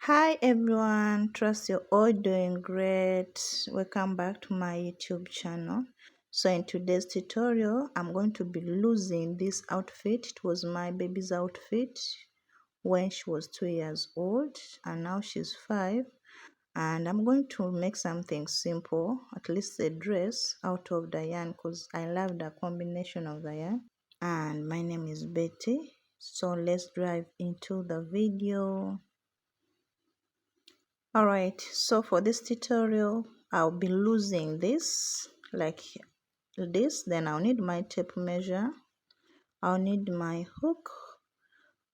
Hi everyone, trust you're all doing great. Welcome back to my YouTube channel. So in today's tutorial, I'm going to be losing this outfit. It was my baby's outfit when she was 2 years old and now she's 5. And I'm going to make something simple, at least a dress out of the yarn because I love the combination of the yarn. And my name is Betty. So let's dive into the video. Alright, so for this tutorial I'll be losing this like this. Then I'll need my tape measure, I'll need my hook.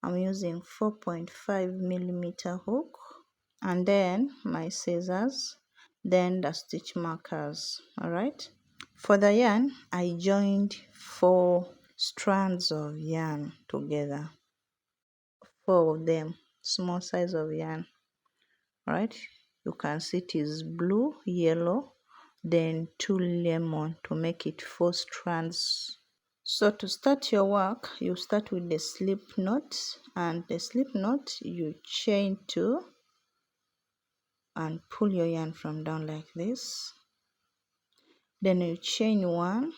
I'm using 4.5mm hook, and then my scissors, then the stitch markers. Alright, for the yarn I joined 4 strands of yarn together, 4 of them, small size of yarn. Right, you can see it is blue, yellow, then 2 lemon to make it 4 strands. So to start your work, you start with the slip knot, and the slip knot you chain 2 and pull your yarn from down like this. Then you chain 1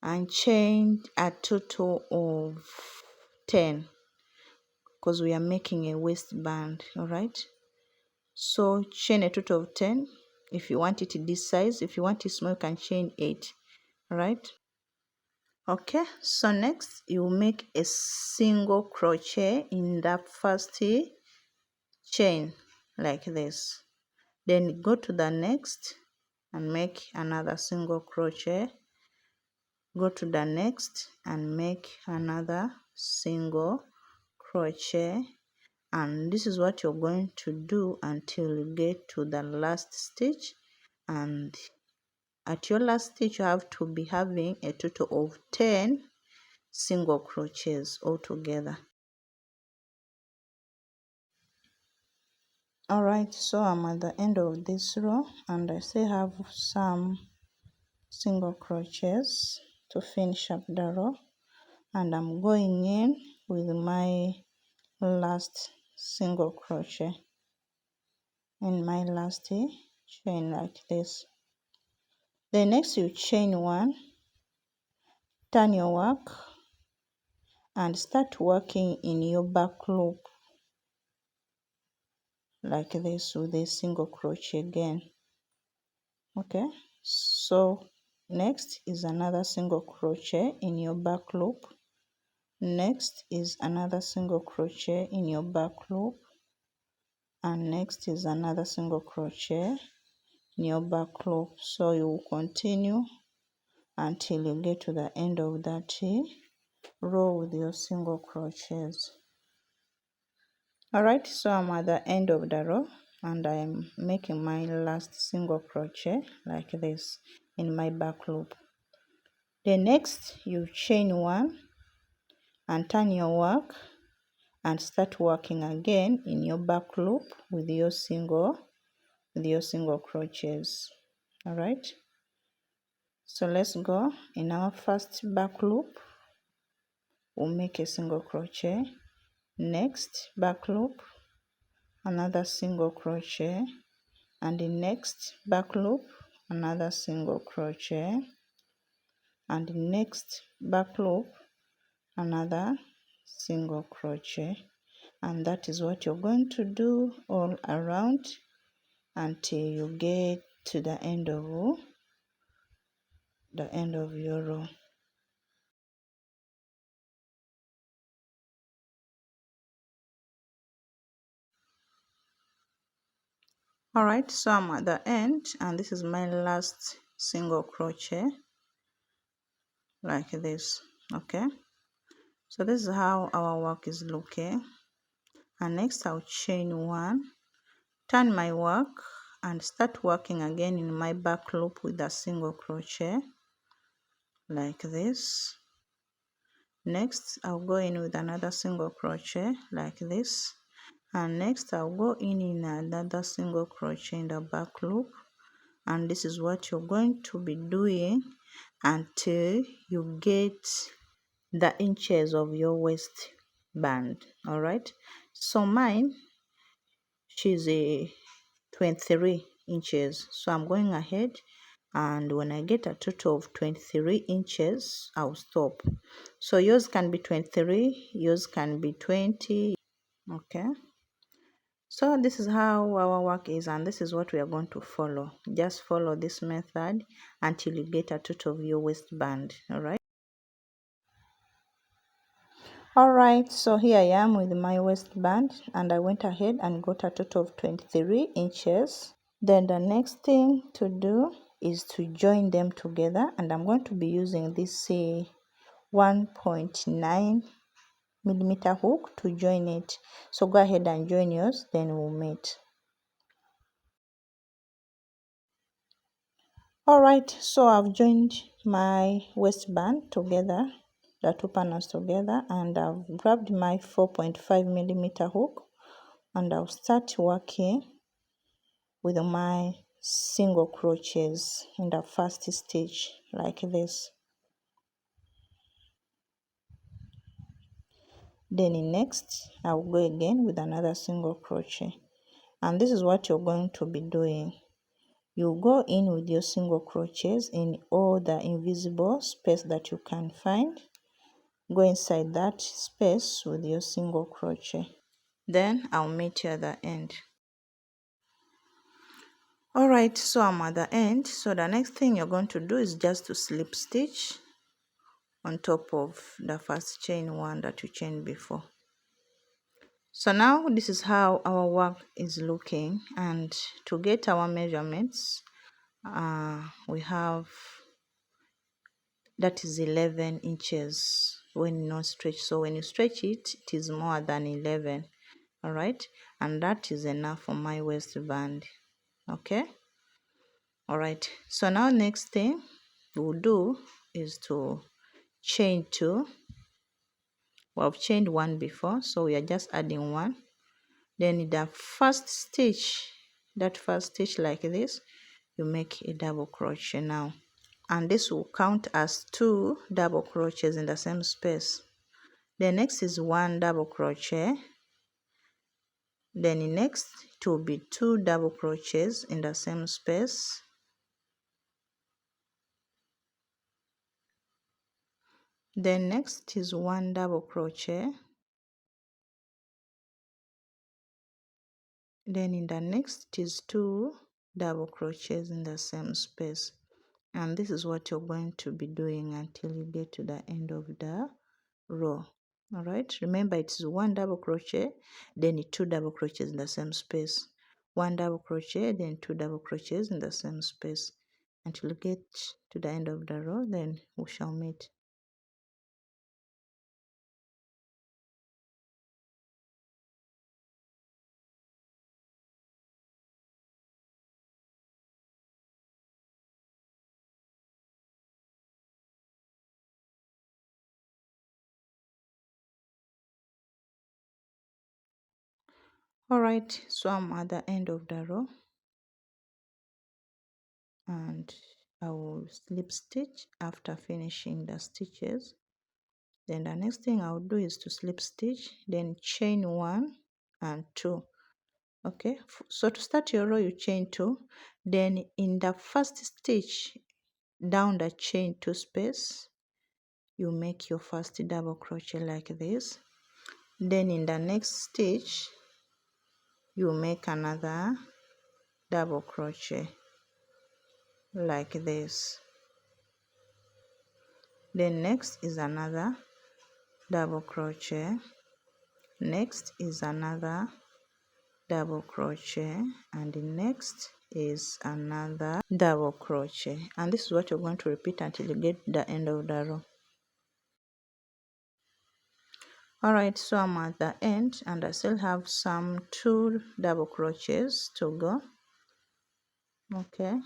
and chain a total of 10 because we are making a waistband. All right, so chain a total of 10. If you want it this size, if you want it small, you can chain 8. Right, okay. So next you make a single crochet in the first chain like this, then go to the next and make another single crochet, go to the next and make another single crochet, and this is what you're going to do until you get to the last stitch. And at your last stitch you have to be having a total of 10 single crochets altogether. Alright, so I'm at the end of this row and I still have some single crochets to finish up the row, and I'm going in with my last single crochet in my last chain like this. Then next you chain 1, turn your work and start working in your back loop like this with a single crochet again. Okay, so next is another single crochet in your back loop, next is another single crochet in your back loop, and next is another single crochet in your back loop. So you will continue until you get to the end of that row with your single crochets. Alright, so I'm at the end of the row and I am making my last single crochet like this in my back loop. Then next you chain 1 and turn your work and start working again in your back loop with your single crochets. All right, so let's go. In our first back loop we'll make a single crochet, next back loop another single crochet, and the next back loop another single crochet, and the next back loop another single crochet. And that is what you're going to do all around until you get to the end of your row. All right, so I'm at the end and this is my last single crochet like this. Okay, so this is how our work is looking. And next I'll chain 1, turn my work and start working again in my back loop with a single crochet like this. Next I'll go in with another single crochet like this, and next I'll go in another single crochet in the back loop, and this is what you're going to be doing until you get the inches of your waist. band. All right, so mine, she's a 23 inches, so I'm going ahead, and when I get a total of 23 inches, I'll stop. So yours can be 23, yours can be 20. Okay, so this is how our work is, and this is what we are going to follow. Just follow this method until you get a total of your waistband. All right, so here I am with my waistband, and I went ahead and got a total of 23 inches. Then the next thing to do is to join them together, and I'm going to be using this 1.9 millimeter hook to join it. So go ahead and join yours, then we'll meet. All right, so I've joined my waistband together, the two panels together, and I've grabbed my 4.5 millimeter hook, and I'll start working with my single crochets in the first stitch like this. Then in next, I'll go again with another single crochet, and this is what you're going to be doing. You go in with your single crochets in all the invisible space that you can find. Go inside that space with your single crochet. Then I'll meet you at the end. Alright, so I'm at the end. So the next thing you're going to do is just to slip stitch on top of the first chain one that you chained before. So now this is how our work is looking, and to get our measurements, we have that is 11 inches when not stretched. So when you stretch it, it is more than 11. All right, and that is enough for my waistband. Okay, all right, so now next thing we'll do is to chain two. We've chained one before, so we are just adding one. Then in the first stitch, that first stitch like this, you make a double crochet now, and this will count as 2 double crochets in the same space. The next is 1 double crochet. Then the next it will be 2 double crochets in the same space. Then next is 1 double crochet. Then in the next is 2 double crochets in the same space. And this is what you're going to be doing until you get to the end of the row. All right, remember it's 1 double crochet, then 2 double crochets in the same space, 1 double crochet, then 2 double crochets in the same space until you get to the end of the row. Then we shall meet. All right, so I'm at the end of the row, and I will slip stitch after finishing the stitches. Then the next thing I'll do is to slip stitch, then chain 1 and 2. Okay, so to start your row you chain 2, then in the first stitch down the chain 2 space you make your first double crochet like this. Then in the next stitch you make another double crochet like this. Then next is another double crochet, next is another double crochet, and the next is another double crochet, and this is what you're going to repeat until you get the end of the row. All right, so I'm at the end and I still have some 2 double crochets to go. Okay,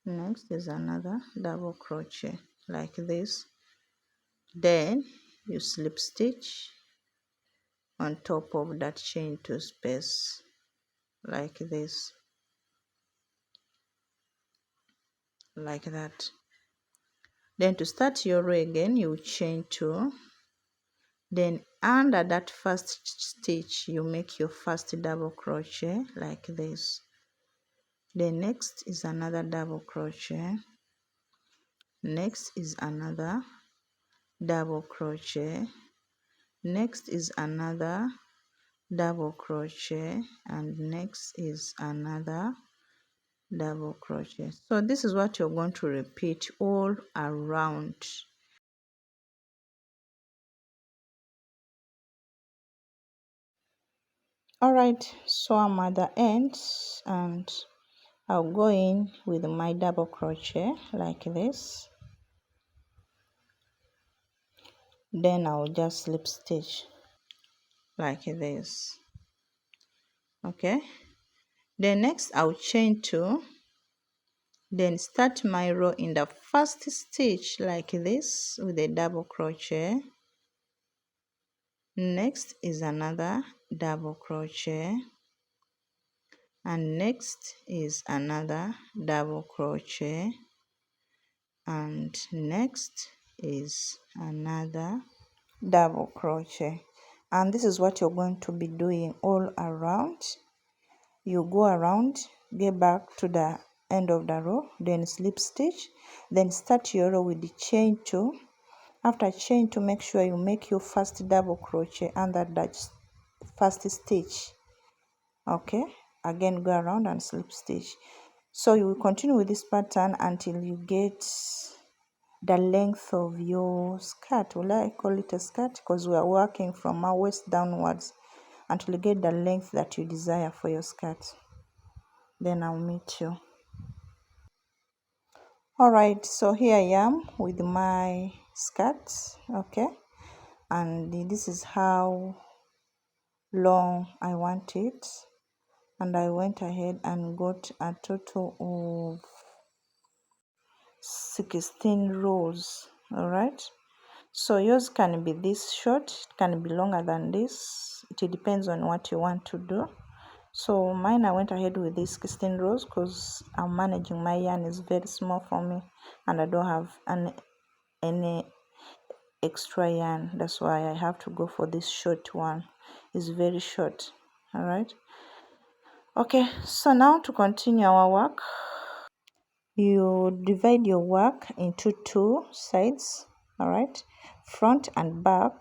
next is another double crochet like this. Then you slip stitch on top of that chain 2 space like this, like that. Then to start your row again, you chain 2, Then under that first stitch you make your first double crochet like this. Then next is another double crochet, next is another double crochet, next is another double crochet, and next is another double crochet. So this is what you're going to repeat all around. Alright, so I'm at the end and I'll go in with my double crochet like this. Then I'll just slip stitch like this. Okay, then next I'll chain 2, then start my row in the first stitch like this with a double crochet. Next is another double crochet, and next is another double crochet, and next is another double crochet. And this is what you're going to be doing all around. You go around, get back to the end of the row, then slip stitch, then start your row with the chain 2. After chain 2, make sure you make your first double crochet under that first stitch. Okay, again go around and slip stitch. So you will continue with this pattern until you get the length of your skirt. Will I call it a skirt? Because we are working from our waist downwards until you get the length that you desire for your skirt. Then I'll meet you. Alright, so here I am with my skirt. Okay, and this is how long I want it, and I went ahead and got a total of 16 rows. All right, so yours can be this short, it can be longer than this, it depends on what you want to do. So mine, I went ahead with these 16 rows because I'm managing my yarn is very small for me and I don't have any extra yarn. That's why I have to go for this short one. It's very short. All right, okay, so now to continue our work, you divide your work into 2 sides. All right, front and back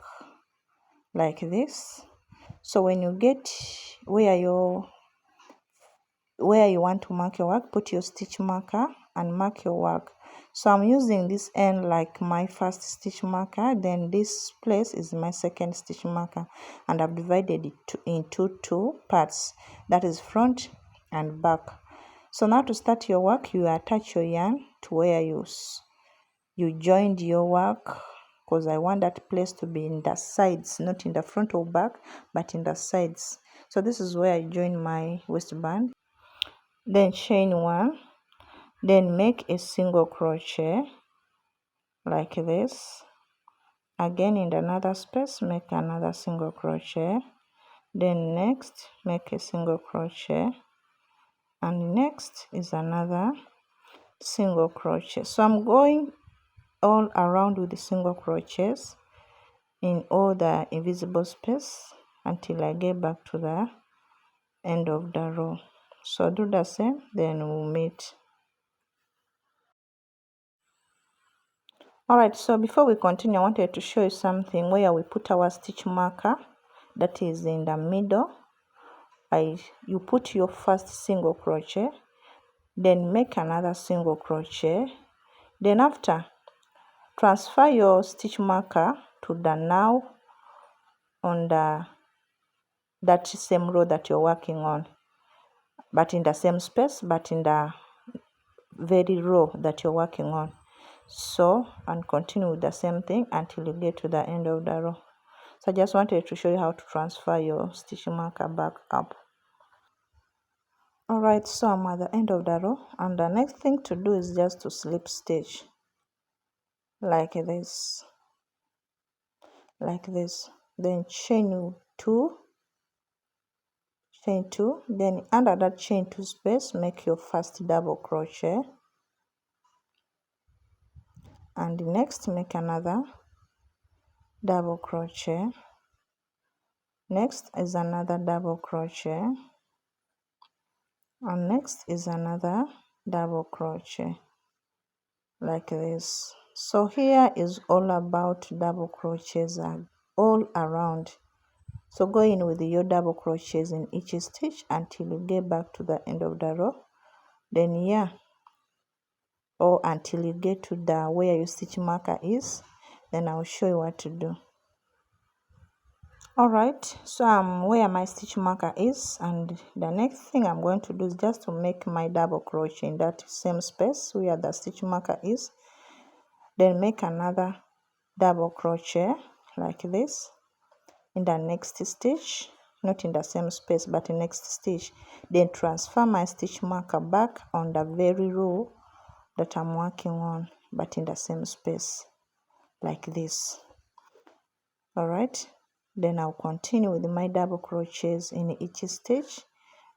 like this. So when you get where you want to mark your work, put your stitch marker and mark your work. So I'm using this end like my first stitch marker, then this place is my second stitch marker, and I've divided it into 2 parts, that is front and back. So now to start your work, you attach your yarn to where you joined your work, because I want that place to be in the sides, not in the front or back, but in the sides. So this is where I join my waistband. Then chain 1, then make a single crochet like this. Again in another space, make another single crochet. Then next, make a single crochet, and next is another single crochet. So I'm going all around with the single crochets in all the invisible space until I get back to the end of the row. So do the same, then we'll meet. Alright, so before we continue, I wanted to show you something where we put our stitch marker, that is in the middle. You put your first single crochet, then make another single crochet, then after transfer your stitch marker to the now on that same row that you're working on, but in the same space, but in the very row that you're working on. So, and continue with the same thing until you get to the end of the row. So I just wanted to show you how to transfer your stitch marker back up. Alright, so I'm at the end of the row, and the next thing to do is just to slip stitch like this, then chain 2, then under that chain 2 space, make your first double crochet, and next make another double crochet. Next is another double crochet, and next is another double crochet, like this. So here is all about double crochets all around. So go in with your double crochets in each stitch until you get back to the end of the row. Then yeah, or until you get to the where your stitch marker is, then I'll show you what to do. Alright, so I'm where my stitch marker is, and the next thing I'm going to do is just to make my double crochet in that same space where the stitch marker is. Then make another double crochet like this in the next stitch, not in the same space but in next stitch. Then transfer my stitch marker back on the very row that I'm working on, but in the same space like this. Alright, then I'll continue with my double crochets in each stitch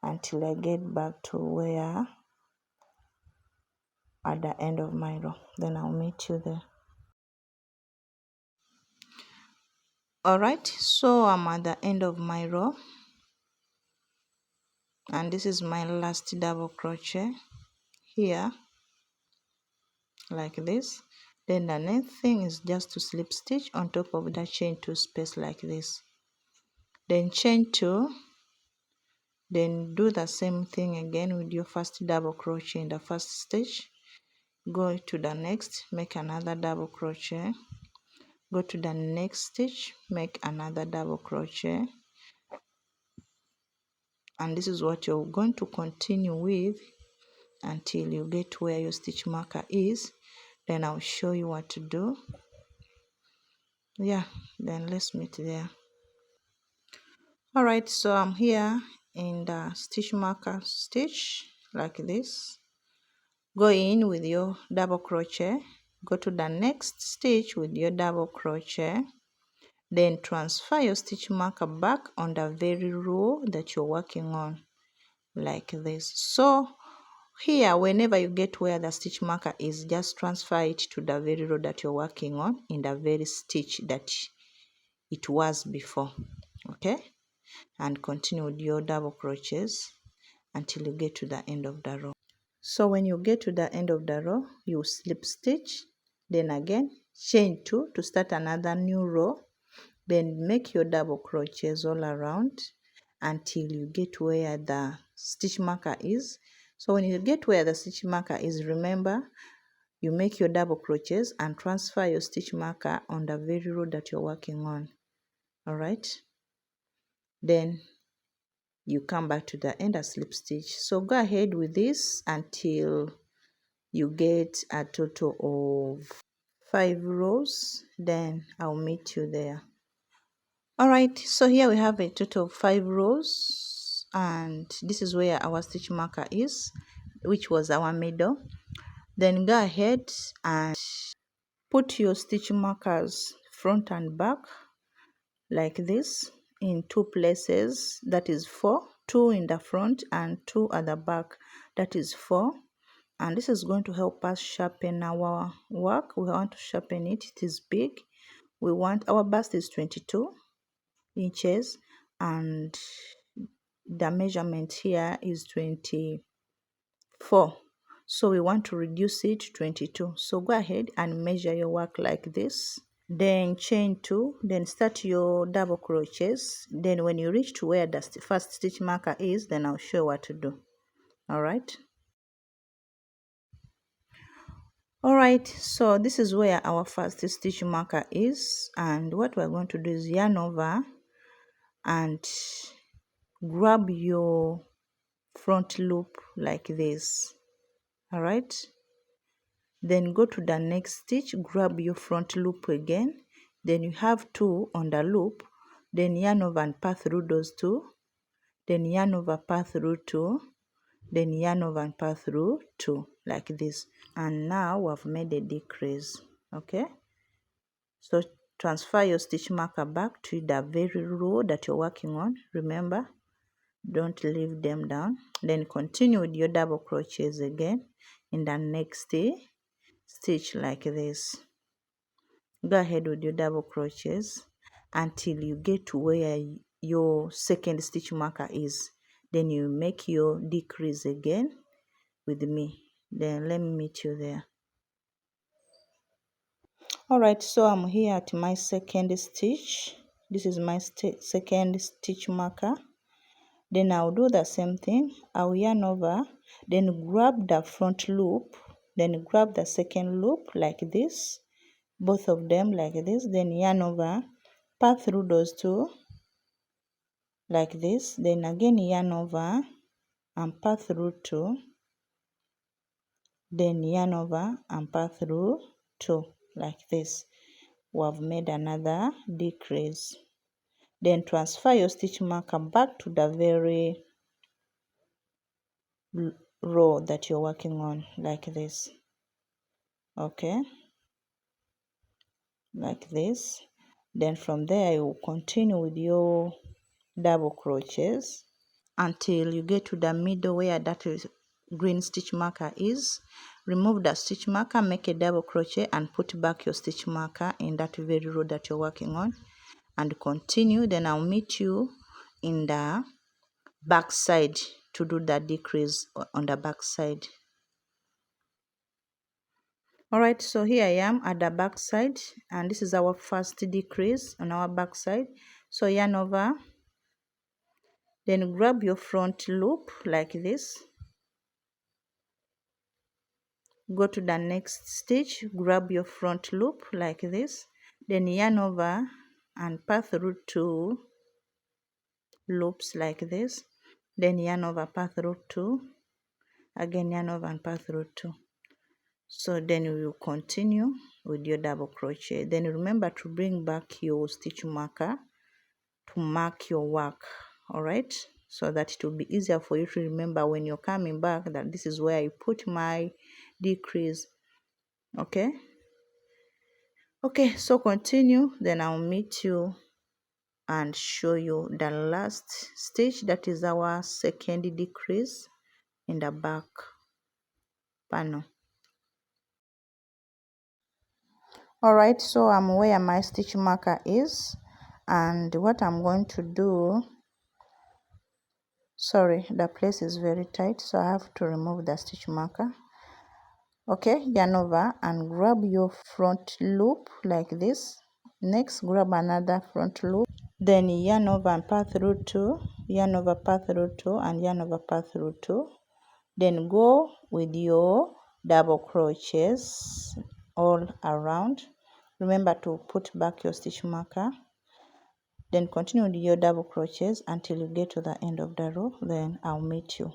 until I get back to where at the end of my row. Then I'll meet you there. Alright, so I'm at the end of my row, and this is my last double crochet here like this. Then the next thing is just to slip stitch on top of the chain 2 space like this, then chain 2, then do the same thing again with your first double crochet in the first stitch. Go to the next, make another double crochet, go to the next stitch, make another double crochet, and this is what you're going to continue with until you get where your stitch marker is. Then I'll show you what to do. Yeah, then let's meet there. Alright, so I'm here in the stitch marker stitch like this. Go in with your double crochet, go to the next stitch with your double crochet, then transfer your stitch marker back on the very row that you're working on like this. So here, whenever you get where the stitch marker is, just transfer it to the very row that you're working on in the very stitch that it was before. Okay, and continue with your double crochets until you get to the end of the row. So when you get to the end of the row, you slip stitch, then again chain 2 to start another new row, then make your double crochets all around until you get where the stitch marker is. So when you get where the stitch marker is, remember you make your double crochets and transfer your stitch marker on the very row that you're working on. Alright, then you come back to the end and slip stitch. So go ahead with this until you get a total of 5 rows, then I'll meet you there. Alright, so here we have a total of 5 rows, and this is where our stitch marker is, which was our middle. Then go ahead and put your stitch markers front and back like this in 2 places, that is 4, 2 in the front and 2 at the back, that is 4. And this is going to help us sharpen our work. We want to sharpen it. It is big. We want our bust is 22 inches and the measurement here is 24. So we want to reduce it to 22. So go ahead and measure your work like this. Then chain 2, then start your double crochets. Then when you reach to where the first stitch marker is, then I'll show you what to do. Alright. Alright, so this is where our first stitch marker is, and what we're going to do is yarn over and grab your front loop like this. Alright, then go to the next stitch, grab your front loop again, then you have 2 on the loop, then yarn over and pass through those 2, then yarn over, pass through 2, then yarn over and pass through 2 like this. And now we have made a decrease. Okay, so transfer your stitch marker back to the very row that you're working on. Remember, don't leave them down. Then continue with your double crochets again in the next stitch like this. go ahead with your double crochets until you get to where your second stitch marker is. Then you make your decrease again with me. Then let me meet you there. Alright, so I'm here at my second stitch. This is my second stitch marker. Then I'll do the same thing. I'll yarn over, then grab the front loop, then grab the second loop like this, both of them like this, then yarn over, pass through those two like this, then again yarn over and pass through two, then yarn over and pass through two like this. We have made another decrease. Then transfer your stitch marker back to the very row that you're working on like this. Okay, like this. Then from there you will continue with your double crochets until you get to the middle where that green stitch marker is. Remove the stitch marker, make a double crochet and put back your stitch marker in that very row that you're working on and continue. Then I'll meet you in the back side to do the decrease on the back side. Alright, so here I am at the back side and this is our first decrease on our back side. So yarn over, then grab your front loop like this, go to the next stitch, grab your front loop like this, then yarn over and pass through two loops like this, then yarn over, pass through two, again yarn over and pass through two. So then we will continue with your double crochet. Then remember to bring back your stitch marker to mark your work, all right, so that it will be easier for you to remember when you're coming back that this is where I put my decrease. Okay, so continue, then I'll meet you and show you the last stitch, that is our second decrease in the back panel. All right, so I'm where my stitch marker is, and what I'm going to do, sorry, the place is very tight, so I have to remove the stitch marker. Okay, yarn over and grab your front loop like this. Next, grab another front loop, then yarn over and pass through two, yarn over, pass through two, and yarn over, pass through two. Then go with your double crochets all around. Remember to put back your stitch marker. Then continue with your double crochets until you get to the end of the row. Then I'll meet you.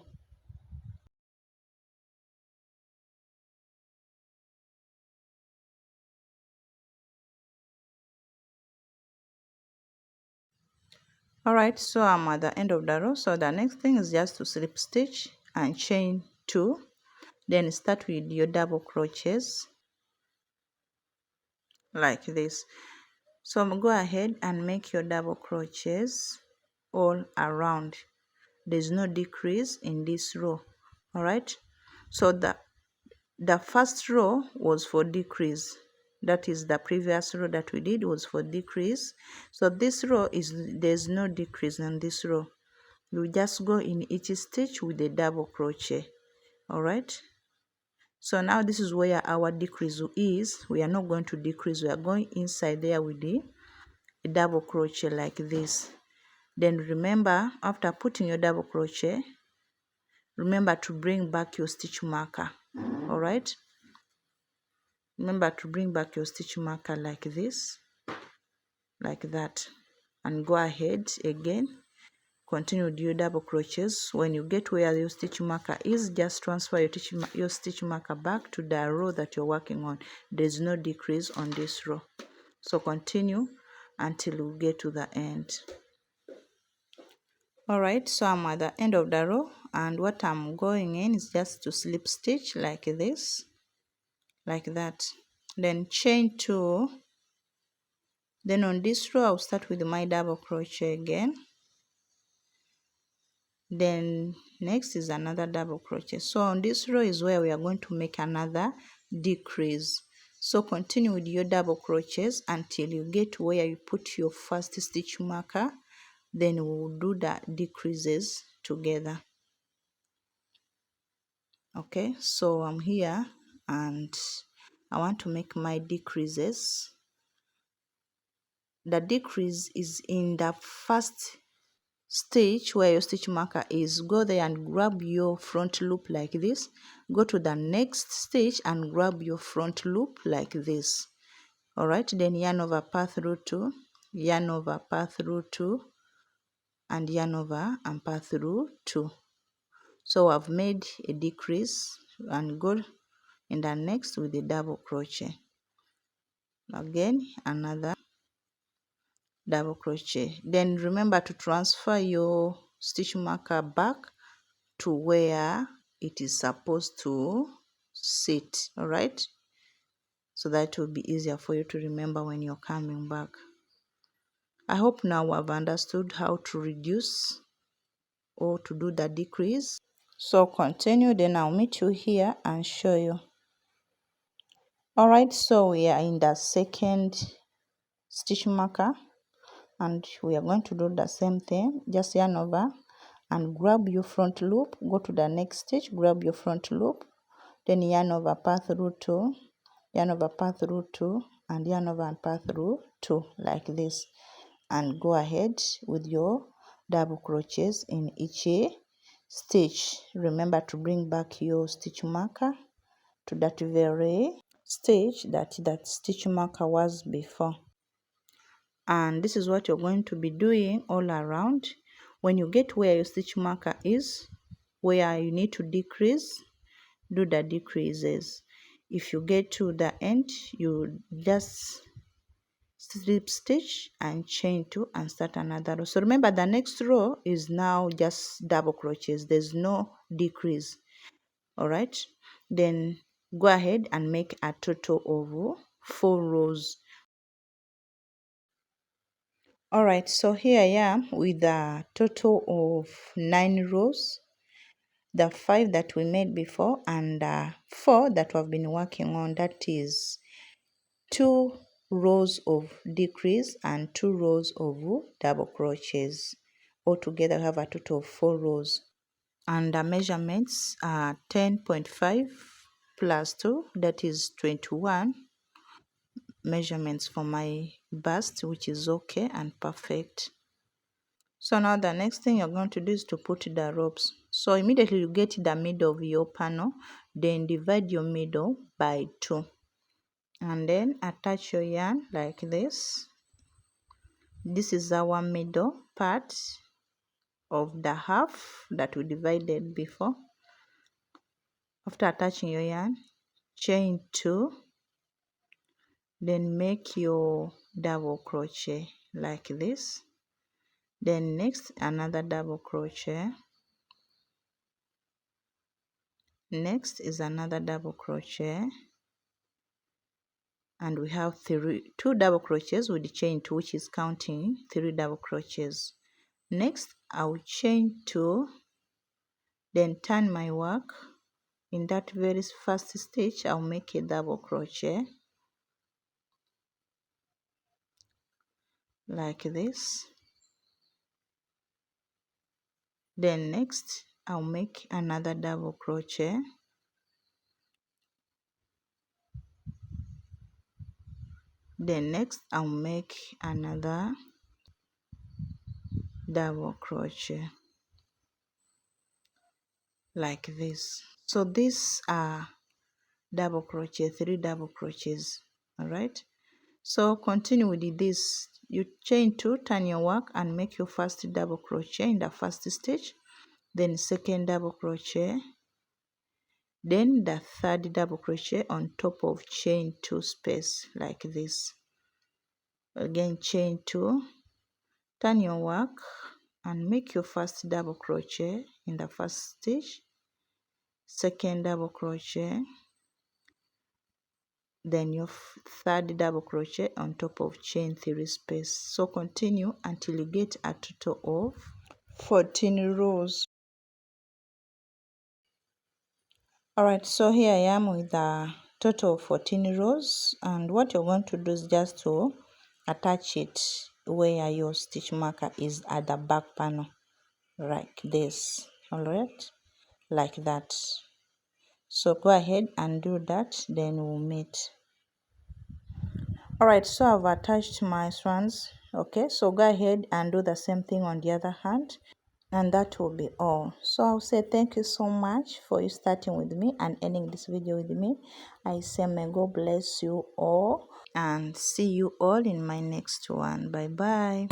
Alright, so I'm at the end of the row. So the next thing is just to slip stitch and chain two. Then start with your double crochets like this. So go ahead and make your double crochets all around. There's no decrease in this row. All right, so the first row was for decrease, that is the previous row that we did was for decrease. So this row is, there's no decrease in this row. You just go in each stitch with a double crochet. All right, so now this is where our decrease is. We are not going to decrease, we are going inside there with the double crochet like this. Then remember, after putting your double crochet, remember to bring back your stitch marker. All right, remember to bring back your stitch marker like this, like that, and go ahead again, continue with your double crochets. When you get where your stitch marker is, just transfer your stitch marker back to the row that you're working on. There's no decrease on this row, so continue until you get to the end. Alright, so I'm at the end of the row, and what I'm going in is just to slip stitch like this, like that, then chain two. Then on this row I'll start with my double crochet again, then next is another double crochet. So on this row is where we are going to make another decrease. So continue with your double crochets until you get where you put your first stitch marker. Then we'll do the decreases together. Okay, so I'm here and I want to make my decreases. The decrease is in the first stitch where your stitch marker is. Go there and grab your front loop like this. Go to the next stitch and grab your front loop like this. All right, then yarn over, pass through 2, yarn over, pass through 2, and yarn over and pass through 2. So I've made a decrease and go in the next with the double crochet. Again, another double crochet. Then remember to transfer your stitch marker back to where it is supposed to sit. All right, so that will be easier for you to remember when you're coming back. I hope now I've understood how to reduce or to do the decrease. So continue, then I'll meet you here and show you. All right, so we are in the second stitch marker and we are going to do the same thing. Just yarn over and grab your front loop, go to the next stitch, grab your front loop, then yarn over, pass through 2, yarn over, pass through 2, and yarn over and pass through 2 like this, and go ahead with your double crochets in each stitch. Remember to bring back your stitch marker to that very stitch that stitch marker was before. And this is what you're going to be doing all around. When you get where your stitch marker is, where you need to decrease, do the decreases. If you get to the end, you just slip stitch and chain 2 and start another row. So remember, the next row is now just double crochets, there's no decrease. All right, then go ahead and make a total of 4 rows. All right, so here I am with a total of 9 rows, the 5 that we made before and 4 that we've been working on. That is 2 rows of decrease and 2 rows of double crochets. Altogether we have a total of 4 rows, and the measurements are 10.5 plus 2, that is 21 measurements for my bust, which is okay and perfect. So now the next thing you're going to do is to put the ropes. So immediately you get the middle of your panel, then divide your middle by 2 and then attach your yarn like this. This is our middle part of the half that we divided before. After attaching your yarn, chain 2, then make your double crochet like this. Then next another double crochet, next is another double crochet, and we have 2 double crochets with the chain 2, which is counting 3 double crochets. Next I'll chain 2, then turn my work. In that very first stitch I'll make a double crochet like this. Then next I'll make another double crochet, then next I'll make another double crochet like this. So these are double crochet, 3 double crochets. All right, so continue with this. You chain 2, turn your work and make your first double crochet in the first stitch, then second double crochet, then the third double crochet on top of chain 2 space like this. Again chain 2, turn your work and make your first double crochet in the first stitch, second double crochet, then your third double crochet on top of chain 3 space. So continue until you get a total of 14 rows. All right, so here I am with the total of 14 rows, and what you're going to do is just to attach it where your stitch marker is at the back panel, like this. All right, like that. So go ahead and do that, then we'll meet. All right, so I've attached my strands. Okay, so go ahead and do the same thing on the other hand, and that will be all. So I'll say thank you so much for you starting with me and ending this video with me. I say may God bless you all, and see you all in my next one. Bye bye.